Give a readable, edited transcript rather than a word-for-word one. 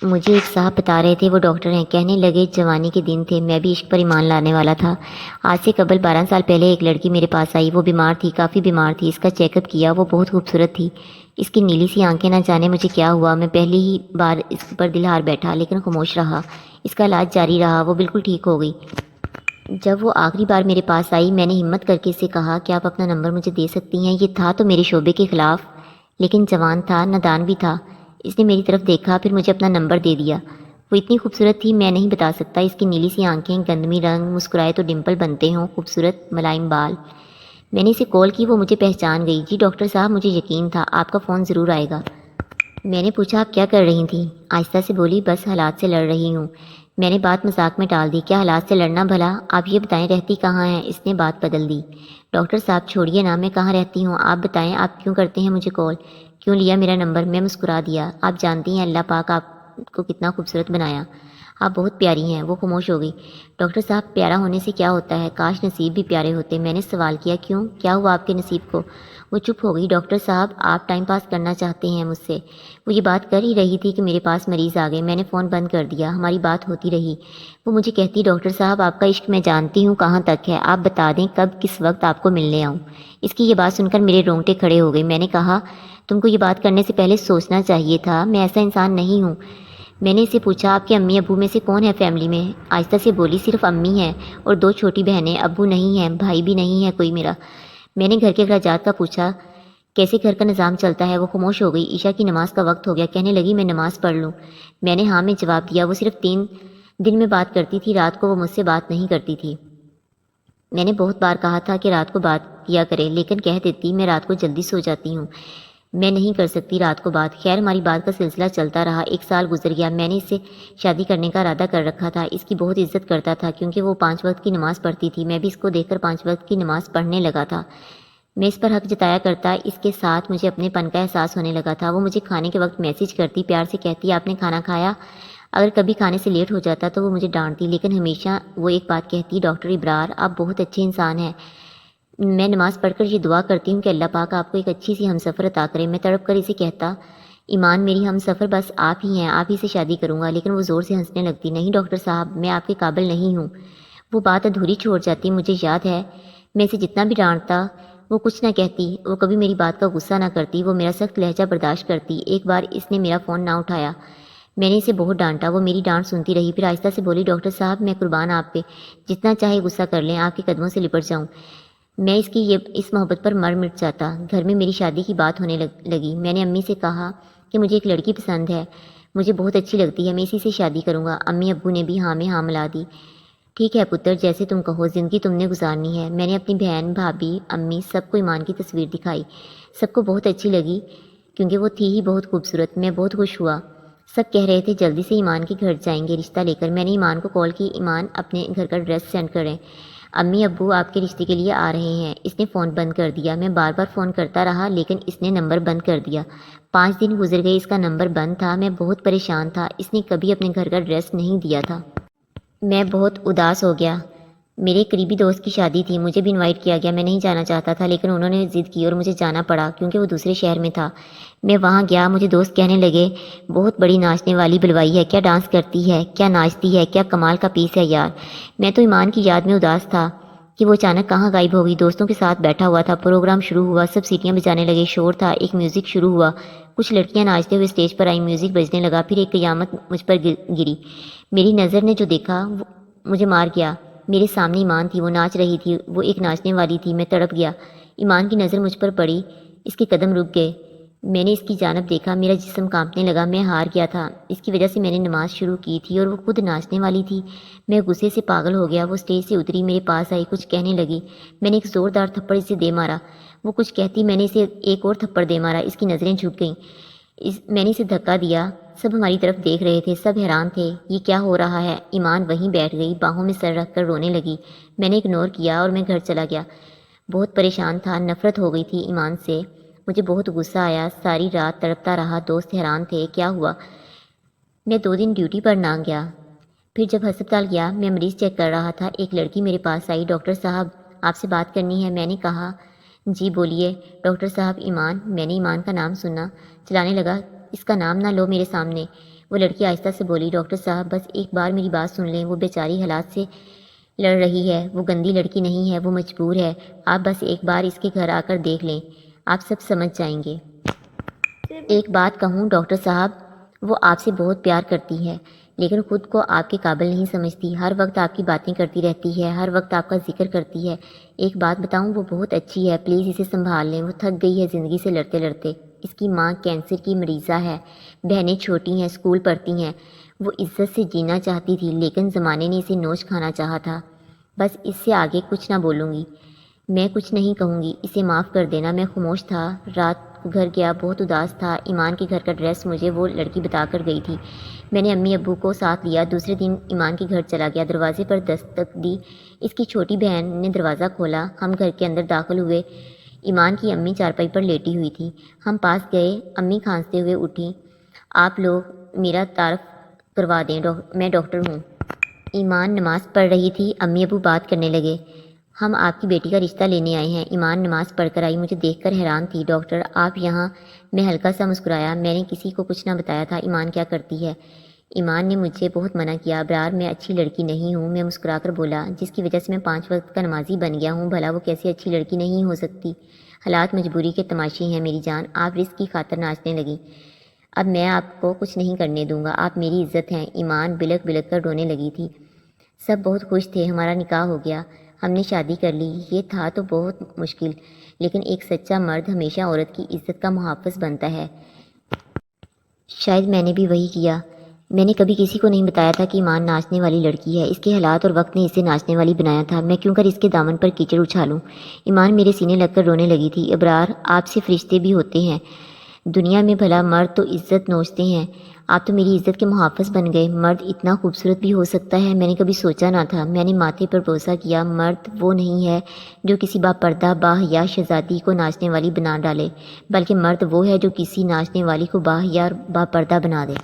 مجھے ایک صاحب بتا رہے تھے، وہ ڈاکٹر ہیں، کہنے لگے جوانی کے دن تھے، میں بھی عشق پر ایمان لانے والا تھا۔ آج سے قبل 12 سال پہلے ایک لڑکی میرے پاس آئی، وہ بیمار تھی، کافی بیمار تھی، اس کا چیک اپ کیا، وہ بہت خوبصورت تھی۔ اس کی نیلی سی آنکھیں، نہ جانے مجھے کیا ہوا، میں پہلی ہی بار اس پر دل ہار بیٹھا، لیکن خاموش رہا۔ اس کا علاج جاری رہا، وہ بالکل ٹھیک ہو گئی۔ جب وہ آخری بار میرے پاس آئی، میں نے ہمت کر کے اسے کہا کہ آپ اپنا نمبر مجھے دے سکتی ہیں۔ یہ تھا تو میرے شعبے کے خلاف، لیکن جوان تھا، نادان بھی تھا۔ اس نے میری طرف دیکھا، پھر مجھے اپنا نمبر دے دیا۔ وہ اتنی خوبصورت تھی، میں نہیں بتا سکتا۔ اس کی نیلی سی آنکھیں، گندمی رنگ، مسکرائے تو ڈمپل بنتے ہوں، خوبصورت ملائم بال۔ میں نے اسے کال کی، وہ مجھے پہچان گئی۔ جی ڈاکٹر صاحب، مجھے یقین تھا آپ کا فون ضرور آئے گا۔ میں نے پوچھا آپ کیا کر رہی تھیں؟ آہستہ سے بولی، بس حالات سے لڑ رہی ہوں۔ میں نے بات مذاق میں ٹال دی، کیا حالات سے لڑنا بھلا؟ آپ یہ بتائیں رہتی کہاں ہیں؟ اس نے بات بدل دی۔ ڈاکٹر صاحب چھوڑیے نا، میں کہاں رہتی ہوں آپ بتائیں، آپ کیوں کرتے ہیں مجھے کال؟ کیوں لیا میرا نمبر؟ میں مسکرا دیا۔ آپ جانتی ہیں اللہ پاک آپ کو کتنا خوبصورت بنایا، آپ بہت پیاری ہیں۔ وہ خاموش ہو گئی۔ ڈاکٹر صاحب پیارا ہونے سے کیا ہوتا ہے؟ کاش نصیب بھی پیارے ہوتے۔ میں نے سوال کیا، کیوں، کیا ہوا آپ کے نصیب کو؟ وہ چپ ہو گئی۔ ڈاکٹر صاحب آپ ٹائم پاس کرنا چاہتے ہیں مجھ سے؟ وہ یہ بات کر ہی رہی تھی کہ میرے پاس مریض آ گئے۔ میں نے فون بند کر دیا۔ ہماری بات ہوتی رہی۔ وہ مجھے کہتی، ڈاکٹر صاحب آپ کا عشق میں جانتی ہوں کہاں تک ہے، آپ بتا دیں کب کس وقت آپ کو ملنے آؤں۔ اس کی یہ بات سن کر میرے رونگٹے کھڑے ہو گئے۔ میں نے کہا، تم کو یہ بات کرنے سے پہلے سوچنا چاہیے تھا، میں ایسا انسان نہیں ہوں۔ میں نے اسے پوچھا، آپ کے امی ابو میں سے کون ہے فیملی میں؟ آہستہ سے بولی، صرف امی ہیں اور 2 چھوٹی بہنیں، ابو نہیں ہیں، بھائی بھی نہیں ہے کوئی میرا۔ میں نے گھر کے اخراجات کا پوچھا، کیسے گھر کا نظام چلتا ہے؟ وہ خاموش ہو گئی۔ عشاء کی نماز کا وقت ہو گیا، کہنے لگی میں نماز پڑھ لوں؟ میں نے ہاں میں جواب دیا۔ وہ صرف 3 دن میں بات کرتی تھی، رات کو وہ مجھ سے بات نہیں کرتی تھی۔ میں نے بہت بار کہا تھا کہ رات کو بات کیا کرے، لیکن کہہ دیتی میں رات کو جلدی سو جاتی ہوں، میں نہیں کر سکتی رات کو بات۔ خیر ہماری بات کا سلسلہ چلتا رہا۔ 1 سال گزر گیا۔ میں نے اس سے شادی کرنے کا ارادہ کر رکھا تھا۔ اس کی بہت عزت کرتا تھا کیونکہ وہ 5 وقت کی نماز پڑھتی تھی۔ میں بھی اس کو دیکھ کر 5 وقت کی نماز پڑھنے لگا تھا۔ میں اس پر حق جتایا کرتا، اس کے ساتھ مجھے اپنے پن کا احساس ہونے لگا تھا۔ وہ مجھے کھانے کے وقت میسج کرتی، پیار سے کہتی آپ نے کھانا کھایا؟ اگر کبھی کھانے سے لیٹ ہو جاتا تو وہ مجھے ڈانٹتی، لیکن ہمیشہ وہ ایک بات کہتی، ڈاکٹر ابرار آپ بہت اچھے انسان ہیں۔ میں نماز پڑھ کر یہ دعا کرتی ہوں کہ اللہ پاک آپ کو ایک اچھی سی ہمسفر عطا کرے۔ میں تڑپ کر اسے کہتا، ایمان میری ہمسفر بس آپ ہی ہیں، آپ ہی سے شادی کروں گا، لیکن وہ زور سے ہنسنے لگتی، نہیں ڈاکٹر صاحب میں آپ کے قابل نہیں ہوں۔ وہ بات ادھوری چھوڑ جاتی۔ مجھے یاد ہے میں اسے جتنا بھی ڈانٹتا وہ کچھ نہ کہتی، وہ کبھی میری بات کا غصہ نہ کرتی، وہ میرا سخت لہجہ برداشت کرتی۔ ایک بار اس نے میرا فون نہ اٹھایا، میں نے اسے بہت ڈانٹا، وہ میری ڈانٹ سنتی رہی، پھر آہستہ سے بولی، ڈاکٹر صاحب میں قربان آپ پہ، جتنا چاہے غصہ کر لیں، آپ کے قدموں سے لپٹ جاؤں، میں اس محبت پر مر مٹ جاتا۔ گھر میں میری شادی کی بات ہونے لگی۔ میں نے امی سے کہا کہ مجھے ایک لڑکی پسند ہے، مجھے بہت اچھی لگتی ہے، میں اسی سے شادی کروں گا۔ امی ابو نے بھی ہاں میں ہاں ملا دی۔ ٹھیک ہے پتر، جیسے تم کہو، زندگی تم نے گزارنی ہے۔ میں نے اپنی بہن، بھابھی، امی سب کو ایمان کی تصویر دکھائی۔ سب کو بہت اچھی لگی کیونکہ وہ تھی ہی بہت خوبصورت۔ میں بہت خوش ہوا۔ سب کہہ رہے تھے جلدی سے ایمان کے گھر جائیں گے رشتہ لے کر۔ میں نے ایمان کو کال کی، ایمان اپنے گھر کا ایڈریس سینڈ کریں، امی ابو آپ کے رشتے کے لیے آ رہے ہیں۔ اس نے فون بند کر دیا۔ میں بار بار فون کرتا رہا لیکن اس نے نمبر بند کر دیا۔ 5 دن گزر گئے، اس کا نمبر بند تھا۔ میں بہت پریشان تھا۔ اس نے کبھی اپنے گھر کا ایڈریس نہیں دیا تھا۔ میں بہت اداس ہو گیا۔ میرے قریبی دوست کی شادی تھی، مجھے بھی انوائٹ کیا گیا۔ میں نہیں جانا چاہتا تھا لیکن انہوں نے ضد کی اور مجھے جانا پڑا کیونکہ وہ دوسرے شہر میں تھا۔ میں وہاں گیا، مجھے دوست کہنے لگے بہت بڑی ناچنے والی بلوائی ہے، کیا ڈانس کرتی ہے، کیا ناچتی ہے، کیا کمال کا پیس ہے یار۔ میں تو ایمان کی یاد میں اداس تھا کہ وہ اچانک کہاں غائب ہو گئی۔ دوستوں کے ساتھ بیٹھا ہوا تھا، پروگرام شروع ہوا، سب سیٹیاں بجانے لگے، شور تھا، ایک میوزک شروع ہوا، کچھ لڑکیاں ناچتے ہوئے اسٹیج پر آئیں، میوزک بجنے لگا، پھر ایک قیامت مجھ پر گری۔ میری نظر نے جو دیکھا وہ مجھے مار گیا۔ میرے سامنے ایمان تھی، وہ ناچ رہی تھی، وہ ایک ناچنے والی تھی۔ میں تڑپ گیا۔ ایمان کی نظر مجھ پر پڑی، اس کے قدم رک گئے۔ میں نے اس کی جانب دیکھا، میرا جسم کانپنے لگا، میں ہار گیا تھا۔ اس کی وجہ سے میں نے نماز شروع کی تھی اور وہ خود ناچنے والی تھی۔ میں غصے سے پاگل ہو گیا۔ وہ اسٹیج سے اتری، میرے پاس آئی، کچھ کہنے لگی۔ میں نے ایک زوردار تھپڑ اسے دے مارا۔ وہ کچھ کہتی، میں نے اسے ایک اور تھپڑ دے مارا۔ اس کی نظریں جھک گئیں۔ میں نے اسے دھکا دیا۔ سب ہماری طرف دیکھ رہے تھے، سب حیران تھے، یہ کیا ہو رہا ہے؟ ایمان وہیں بیٹھ گئی، باہوں میں سر رکھ کر رونے لگی۔ میں نے اگنور کیا اور میں گھر چلا گیا۔ بہت پریشان تھا، نفرت ہو گئی تھی ایمان سے، مجھے بہت غصہ آیا۔ ساری رات تڑپتا رہا، دوست حیران تھے کیا ہوا۔ میں 2 دن ڈیوٹی پر نہ گیا۔ پھر جب ہسپتال گیا، میں مریض چیک کر رہا تھا، ایک لڑکی میرے پاس آئی، ڈاکٹر صاحب آپ سے بات کرنی ہے۔ میں نے کہا جی بولیے۔ ڈاکٹر صاحب ایمان۔ میں نے ایمان کا نام سنا، چلانے لگا، اس کا نام نہ لو میرے سامنے۔ وہ لڑکی آہستہ سے بولی، ڈاکٹر صاحب بس ایک بار میری بات سن لیں، وہ بیچاری حالات سے لڑ رہی ہے، وہ گندی لڑکی نہیں ہے، وہ مجبور ہے، آپ بس ایک بار اس کے گھر آ کر دیکھ لیں، آپ سب سمجھ جائیں گے۔ ایک بات کہوں ڈاکٹر صاحب، وہ آپ سے بہت پیار کرتی ہے لیکن خود کو آپ کے قابل نہیں سمجھتی، ہر وقت آپ کی باتیں کرتی رہتی ہے، ہر وقت آپ کا ذکر کرتی ہے۔ ایک بات بتاؤں، وہ بہت اچھی ہے، پلیز اسے سنبھال لیں، وہ تھک گئی ہے زندگی سے لڑتے لڑتے۔ اس کی ماں کینسر کی مریضہ ہے، بہنیں چھوٹی ہیں، اسکول پڑھتی ہیں، وہ عزت سے جینا چاہتی تھی لیکن زمانے نے اسے نوچ کھانا چاہا تھا۔ بس اس سے آگے کچھ نہ بولوں گی، میں کچھ نہیں کہوں گی، اسے معاف کر دینا۔ میں خاموش تھا، رات کو گھر گیا، بہت اداس تھا۔ ایمان کے گھر کا ایڈریس مجھے وہ لڑکی بتا کر گئی تھی، میں نے امی ابو کو ساتھ لیا، دوسرے دن ایمان کے گھر چلا گیا، دروازے پر دستک دی، اس کی چھوٹی بہن نے دروازہ کھولا، ہم گھر کے اندر داخل ہوئے، ایمان کی امی چارپائی پر لیٹی ہوئی تھی، ہم پاس گئے، امی کھانستے ہوئے اٹھی، آپ لوگ میرا تعارف کروا دیں، میں ڈاکٹر ہوں۔ ایمان نماز پڑھ رہی تھی، امی ابو بات کرنے لگے، ہم آپ کی بیٹی کا رشتہ لینے آئے ہیں۔ ایمان نماز پڑھ کر آئی، مجھے دیکھ کر حیران تھی، ڈاکٹر آپ یہاں؟ میں ہلکا سا مسکرایا، میں نے کسی کو کچھ نہ بتایا تھا۔ ایمان کیا کرتی ہے؟ ایمان نے مجھے بہت منع کیا، ابرار میں اچھی لڑکی نہیں ہوں، میں مسکرا کر بولا، جس کی وجہ سے میں 5 وقت کا نمازی بن گیا ہوں، بھلا وہ کیسی اچھی لڑکی نہیں ہو سکتی؟ حالات مجبوری کے تماشے ہیں میری جان، آپ رزق کی خاطر ناچنے لگی، اب میں آپ کو کچھ نہیں کرنے دوں گا، آپ میری عزت ہیں۔ ایمان بلک بلک کر رونے لگی تھی۔ سب بہت خوش تھے، ہمارا نکاح ہو گیا، ہم نے شادی کر لی، یہ تھا تو بہت مشکل، لیکن ایک سچا مرد ہمیشہ عورت کی عزت کا محافظ بنتا ہے۔ شاید میں نے بھی وہی کیا، میں نے کبھی کسی کو نہیں بتایا تھا کہ ایمان ناچنے والی لڑکی ہے، اس کے حالات اور وقت نے اسے ناچنے والی بنایا تھا، میں کیوں کر اس کے دامن پر کیچڑ اچھالوں؟ ایمان میرے سینے لگ کر رونے لگی تھی، ابرار آپ سے فرشتے بھی ہوتے ہیں، دنیا میں بھلا مرد تو عزت نوچتے ہیں، آپ تو میری عزت کے محافظ بن گئے، مرد اتنا خوبصورت بھی ہو سکتا ہے، میں نے کبھی سوچا نہ تھا۔ میں نے ماتھے پر بوسہ کیا، مرد وہ نہیں ہے جو کسی باپردہ باحیا شہزادی کو ناچنے والی بنا ڈالے، بلکہ مرد وہ ہے جو کسی ناچنے والی کو باحیا اور باپردہ بنا دے۔